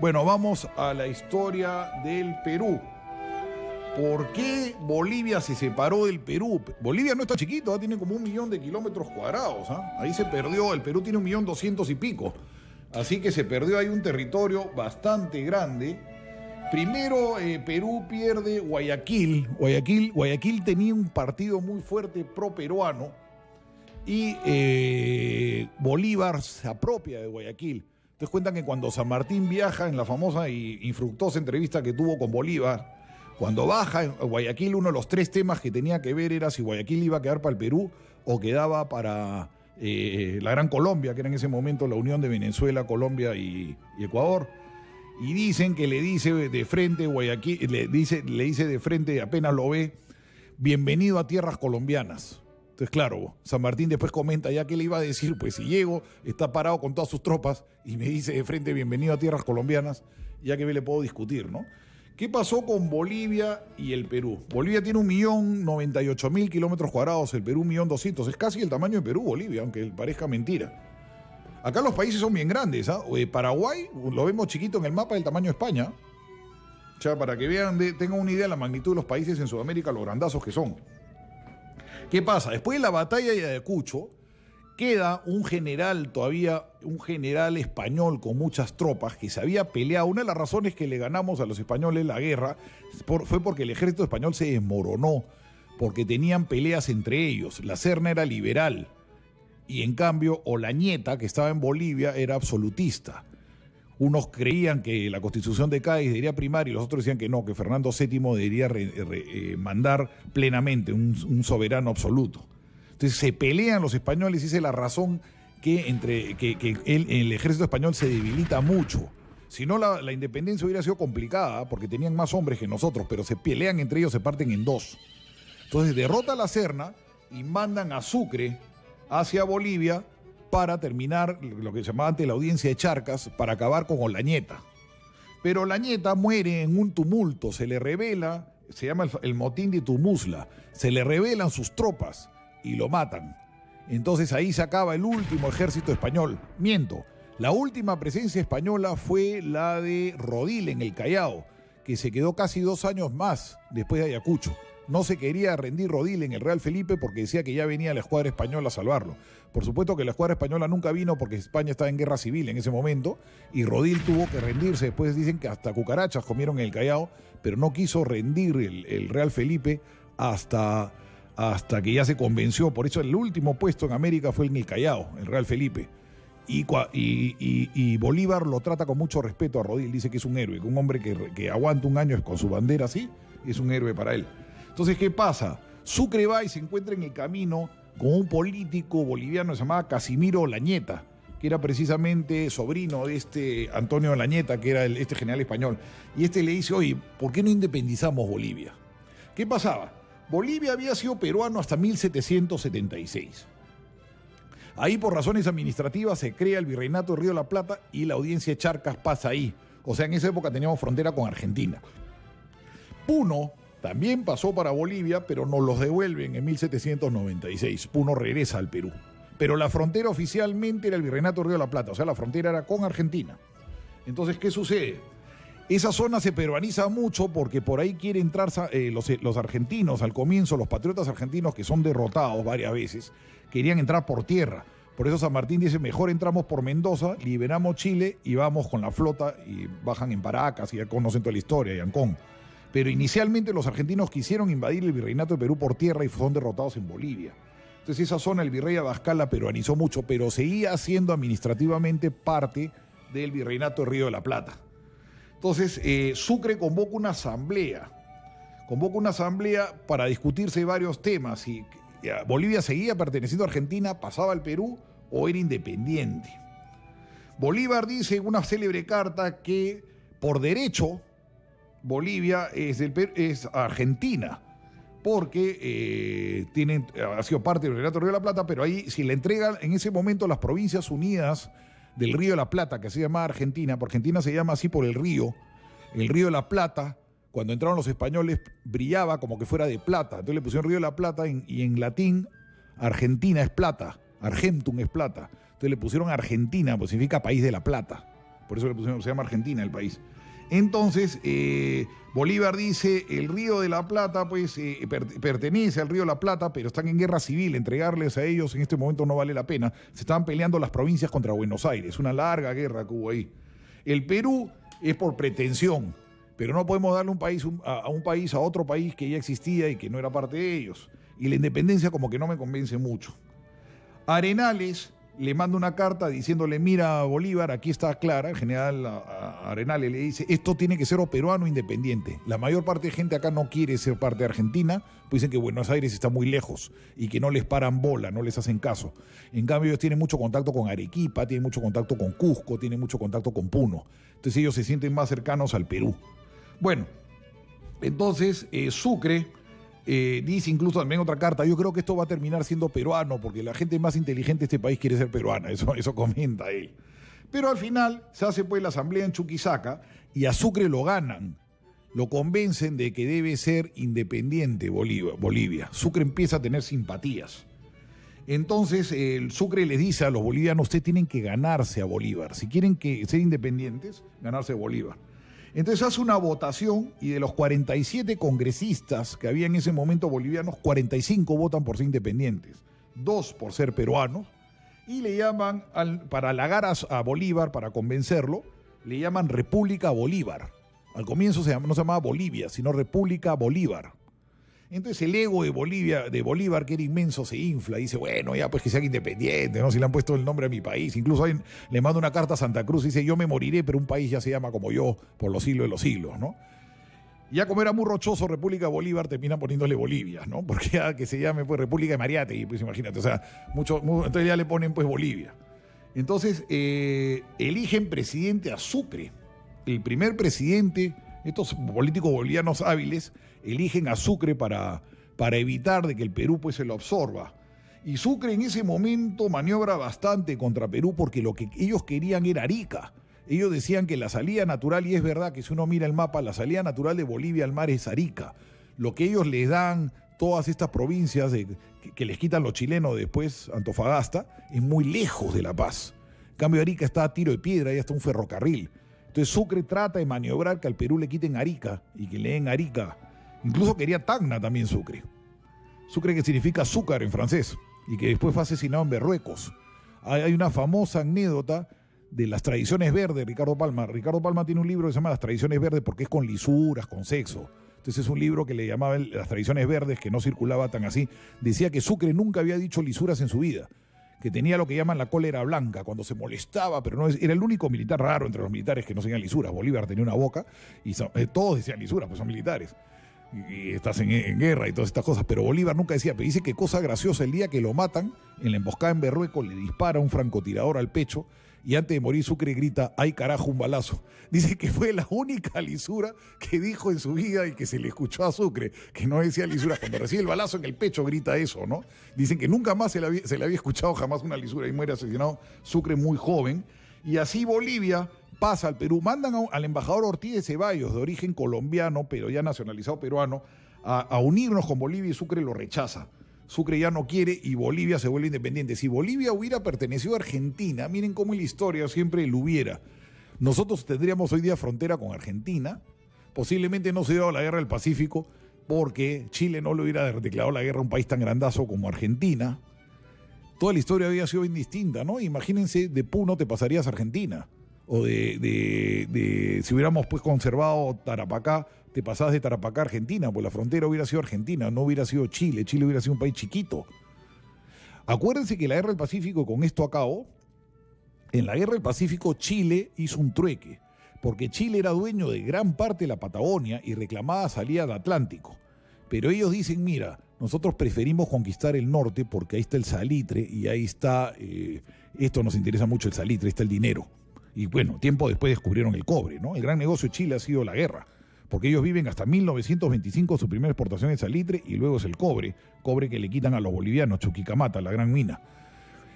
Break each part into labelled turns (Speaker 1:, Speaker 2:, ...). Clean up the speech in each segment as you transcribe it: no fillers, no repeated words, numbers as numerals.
Speaker 1: Bueno, vamos a la historia del Perú. ¿Por qué Bolivia se separó del Perú? Bolivia no está chiquito, tiene como 1 millón de kilómetros cuadrados. Ahí se perdió, el Perú tiene 1.200.000 y pico. Así que se perdió ahí un territorio bastante grande. Primero, Perú pierde Guayaquil. Guayaquil tenía un partido muy fuerte pro-peruano y Bolívar se apropia de Guayaquil. Entonces cuentan que cuando San Martín viaja en la famosa y infructuosa entrevista que tuvo con Bolívar, cuando baja en Guayaquil, uno de los 3 temas que tenía que ver era si Guayaquil iba a quedar para el Perú o quedaba para la Gran Colombia, que era en ese momento la unión de Venezuela, Colombia y Ecuador. Y dicen que le dice de frente Guayaquil, le dice de frente, apenas lo ve, bienvenido a tierras colombianas. Entonces, claro, San Martín después comenta ya que le iba a decir, pues si llego, está parado con todas sus tropas y me dice de frente bienvenido a tierras colombianas, ya que le puedo discutir, ¿no? ¿Qué pasó con Bolivia y el Perú? Bolivia tiene 1.098.000 kilómetros cuadrados, el Perú 1.200.000, es casi el tamaño de Perú, Bolivia, aunque parezca mentira. Acá los países son bien grandes, Paraguay lo vemos chiquito en el mapa del tamaño de España. O sea, para que vean, tengan una idea de la magnitud de los países en Sudamérica, los grandazos que son. ¿Qué pasa? Después de la batalla de Ayacucho, queda un general español con muchas tropas que se había peleado. Una de las razones que le ganamos a los españoles la guerra fue porque el ejército español se desmoronó, porque tenían peleas entre ellos. La Serna era liberal y en cambio Olañeta, que estaba en Bolivia, era absolutista. Unos creían que la Constitución de Cádiz debería primar y los otros decían que no, que Fernando VII debería mandar plenamente, un soberano absoluto. Entonces se pelean los españoles y esa es la razón que el ejército español se debilita mucho. Si no, la independencia hubiera sido complicada porque tenían más hombres que nosotros, pero se pelean entre ellos, se parten en 2. Entonces derrota a la Serna y mandan a Sucre hacia Bolivia para terminar lo que se llamaba antes la audiencia de Charcas, para acabar con Olañeta. Pero Olañeta muere en un tumulto, se le revela, se llama el motín de Tumusla, se le revelan sus tropas y lo matan. Entonces ahí se acaba el último ejército español. Miento, la última presencia española fue la de Rodil en el Callao, que se quedó casi 2 años más después de Ayacucho. No se quería rendir Rodil en el Real Felipe porque decía que ya venía la escuadra española a salvarlo. Por supuesto que la escuadra española nunca vino porque España estaba en guerra civil en ese momento y Rodil tuvo que rendirse. Después dicen que hasta cucarachas comieron en el Callao, pero no quiso rendir el Real Felipe hasta que ya se convenció. Por eso el último puesto en América fue en el Callao, el Real Felipe. Y Bolívar lo trata con mucho respeto a Rodil, dice que es un héroe, que un hombre que aguanta 1 año con su bandera así, es un héroe para él. Entonces, ¿qué pasa? Sucre va y se encuentra en el camino con un político boliviano que se llamaba Casimiro Olañeta, que era precisamente sobrino de este Antonio Olañeta, que era este general español. Y le dice, oye, ¿por qué no independizamos Bolivia? ¿Qué pasaba? Bolivia había sido peruano hasta 1776. Ahí, por razones administrativas, se crea el Virreinato de Río de la Plata y la audiencia de Charcas pasa ahí. O sea, en esa época teníamos frontera con Argentina. Puno también pasó para Bolivia, pero nos los devuelven en 1796. Puno regresa al Perú. Pero la frontera oficialmente era el Virreinato de Río de la Plata, o sea, la frontera era con Argentina. Entonces, ¿qué sucede? Esa zona se peruaniza mucho porque por ahí quieren entrar los argentinos al comienzo, los patriotas argentinos que son derrotados varias veces, querían entrar por tierra. Por eso San Martín dice, mejor entramos por Mendoza, liberamos Chile y vamos con la flota y bajan en Paracas y ya conocen toda la historia, y Ancón. Pero inicialmente los argentinos quisieron invadir el Virreinato de Perú por tierra y son derrotados en Bolivia. Entonces esa zona el virrey Abascal la peruanizó mucho, pero seguía siendo administrativamente parte del Virreinato de Río de la Plata. Entonces Sucre convoca una asamblea para discutirse varios temas, si Bolivia seguía perteneciendo a Argentina, pasaba al Perú o era independiente. Bolívar dice en una célebre carta que por derecho Bolivia es Argentina, porque ha sido parte del Virreinato del Río de la Plata, pero ahí si le entregan en ese momento las Provincias Unidas del Río de la Plata, que se llama Argentina, porque Argentina se llama así por el río de la Plata, cuando entraron los españoles brillaba como que fuera de plata, entonces le pusieron Río de la Plata y en latín Argentina es plata, Argentum es plata, entonces le pusieron Argentina, pues significa país de la plata. por eso se llama Argentina el país. Entonces, Bolívar dice, el Río de la Plata pues pertenece al Río de la Plata, pero están en guerra civil, entregarles a ellos en este momento no vale la pena. Se estaban peleando las provincias contra Buenos Aires, una larga guerra que hubo ahí. El Perú es por pretensión, pero no podemos darle un país a otro país que ya existía y que no era parte de ellos. Y la independencia como que no me convence mucho. Arenales le manda una carta diciéndole, mira Bolívar, aquí está clara, el general Arenales le dice, esto tiene que ser o peruano o independiente. La mayor parte de gente acá no quiere ser parte de Argentina, pues dicen que Buenos Aires está muy lejos y que no les paran bola, no les hacen caso. En cambio ellos tienen mucho contacto con Arequipa, tienen mucho contacto con Cusco, tienen mucho contacto con Puno. Entonces ellos se sienten más cercanos al Perú. Bueno, entonces Sucre... dice incluso también otra carta, yo creo que esto va a terminar siendo peruano, porque la gente más inteligente de este país quiere ser peruana, eso comenta él. Pero al final se hace pues la asamblea en Chuquisaca y a Sucre lo ganan, lo convencen de que debe ser independiente Bolivia. Sucre empieza a tener simpatías. Entonces el Sucre les dice a los bolivianos, ustedes tienen que ganarse a Bolívar, si quieren ser independientes, ganarse a Bolívar. Entonces hace una votación y de los 47 congresistas que había en ese momento bolivianos, 45 votan por ser independientes, 2 por ser peruanos, y le llaman, para halagar a Bolívar, para convencerlo, le llaman República Bolívar. Al comienzo no se llamaba Bolivia, sino República Bolívar. Entonces el ego de Bolívar, que era inmenso, se infla y dice, bueno, ya pues que sean independientes, ¿no? Si le han puesto el nombre a mi país. Incluso le manda una carta a Santa Cruz y dice, yo me moriré, pero un país ya se llama como yo por los siglos de los siglos, ¿no? Ya como era muy rochoso República Bolívar, termina poniéndole Bolivia, ¿no? Porque ya que se llame pues República de Mariátegui, pues imagínate, o sea, entonces ya le ponen pues Bolivia. Entonces eligen presidente a Sucre, el primer presidente. Estos políticos bolivianos hábiles eligen a Sucre para evitar de que el Perú pues se lo absorba. Y Sucre en ese momento maniobra bastante contra Perú porque lo que ellos querían era Arica. Ellos decían que la salida natural, y es verdad que si uno mira el mapa, la salida natural de Bolivia al mar es Arica. Lo que ellos les dan, todas estas provincias que les quitan los chilenos después, Antofagasta, es muy lejos de La Paz. En cambio Arica está a tiro de piedra, ya está un ferrocarril. Entonces Sucre trata de maniobrar que al Perú le quiten Arica y que le den Arica. Incluso quería Tacna también Sucre. Sucre que significa azúcar en francés y que después fue asesinado en Berruecos. Hay una famosa anécdota de las tradiciones verdes, Ricardo Palma. Ricardo Palma tiene un libro que se llama Las tradiciones verdes porque es con lisuras, con sexo. Entonces es un libro que le llamaba Las tradiciones verdes, que no circulaba tan así. Decía que Sucre nunca había dicho lisuras en su vida, que tenía lo que llaman la cólera blanca, cuando se molestaba, pero no era el único militar raro entre los militares que no tenían lisuras. Bolívar tenía una boca y todos decían lisuras, pues son militares. Y estás en guerra y todas estas cosas, pero Bolívar nunca decía. Pero dice que cosa graciosa, el día que lo matan, en la emboscada en Berruecos, le dispara un francotirador al pecho y antes de morir Sucre grita, ¡ay carajo, un balazo! Dice que fue la única lisura que dijo en su vida y que se le escuchó a Sucre, que no decía lisura. Cuando recibe el balazo en el pecho grita eso, ¿no? Dicen que nunca más se le había escuchado jamás una lisura y muere asesinado Sucre muy joven. Y así Bolivia pasa al Perú. Mandan al embajador Ortiz de Ceballos, de origen colombiano, pero ya nacionalizado peruano, a unirnos con Bolivia y Sucre lo rechaza. Sucre ya no quiere y Bolivia se vuelve independiente. Si Bolivia hubiera pertenecido a Argentina, miren cómo en la historia siempre lo hubiera. Nosotros tendríamos hoy día frontera con Argentina. Posiblemente no se hubiera dado la guerra del Pacífico porque Chile no le hubiera declarado la guerra a un país tan grandazo como Argentina. Toda la historia había sido bien distinta, ¿no? Imagínense, de Puno te pasarías a Argentina. O si hubiéramos pues conservado Tarapacá, te pasabas de Tarapacá a Argentina, pues la frontera hubiera sido Argentina, no hubiera sido Chile. Chile hubiera sido un país chiquito. Acuérdense que la guerra del Pacífico, con esto acabó, en la guerra del Pacífico Chile hizo un trueque, porque Chile era dueño de gran parte de la Patagonia y reclamaba salida al Atlántico. Pero ellos dicen, mira, nosotros preferimos conquistar el norte porque ahí está el salitre y ahí está, esto nos interesa mucho el salitre, ahí está el dinero. Y bueno, tiempo después descubrieron el cobre, ¿no? El gran negocio de Chile ha sido la guerra, porque ellos viven hasta 1925 su primera exportación de salitre y luego es el cobre que le quitan a los bolivianos, Chuquicamata, la gran mina.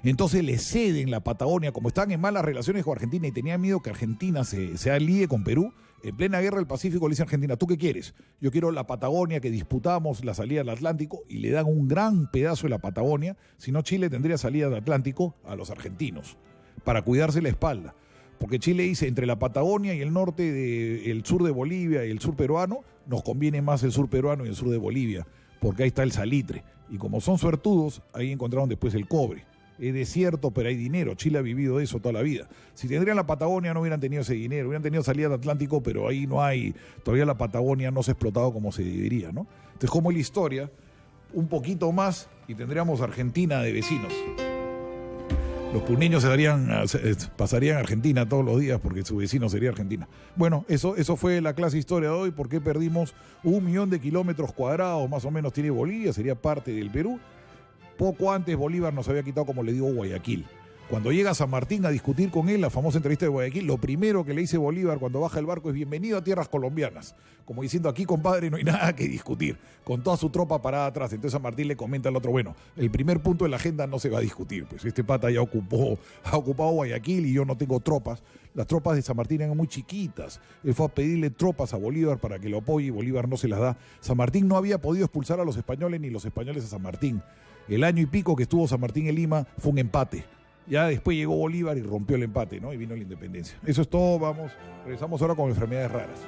Speaker 1: Entonces le ceden la Patagonia, como estaban en malas relaciones con Argentina y tenían miedo que Argentina se alíe con Perú. En plena guerra del Pacífico le dice a Argentina, ¿tú qué quieres? Yo quiero la Patagonia, que disputamos la salida del Atlántico, y le dan un gran pedazo de la Patagonia. Si no, Chile tendría salida del Atlántico a los argentinos para cuidarse la espalda. porque Chile dice, entre la Patagonia y el norte, el sur de Bolivia y el sur peruano, nos conviene más el sur peruano y el sur de Bolivia, porque ahí está el salitre. Y como son suertudos, ahí encontraron después el cobre. Es desierto, pero hay dinero. Chile ha vivido eso toda la vida. Si tendrían la Patagonia no hubieran tenido ese dinero, hubieran tenido salida al Atlántico, pero ahí no hay, todavía la Patagonia no se ha explotado como se debería, ¿no? Entonces, como es la historia, un poquito más y tendríamos Argentina de vecinos. Los puneños pasarían a Argentina todos los días porque su vecino sería Argentina. Bueno, eso fue la clase historia de hoy. ¿Por qué perdimos 1 millón de kilómetros cuadrados? Más o menos tiene Bolivia, sería parte del Perú. Poco antes Bolívar nos había quitado, como le digo, Guayaquil. Cuando llega a San Martín a discutir con él, la famosa entrevista de Guayaquil, lo primero que le dice Bolívar cuando baja el barco es bienvenido a tierras colombianas. Como diciendo, aquí compadre no hay nada que discutir, con toda su tropa parada atrás. Entonces San Martín le comenta al otro, bueno, el primer punto de la agenda no se va a discutir, pues este pata ya ha ocupado Guayaquil y yo no tengo tropas. Las tropas de San Martín eran muy chiquitas. Él fue a pedirle tropas a Bolívar para que lo apoye y Bolívar no se las da. San Martín no había podido expulsar a los españoles ni los españoles a San Martín. El año y pico que estuvo San Martín en Lima fue un empate. Ya después llegó Bolívar y rompió el empate, ¿no? Y vino la independencia. Eso es todo, vamos. Regresamos ahora con enfermedades raras.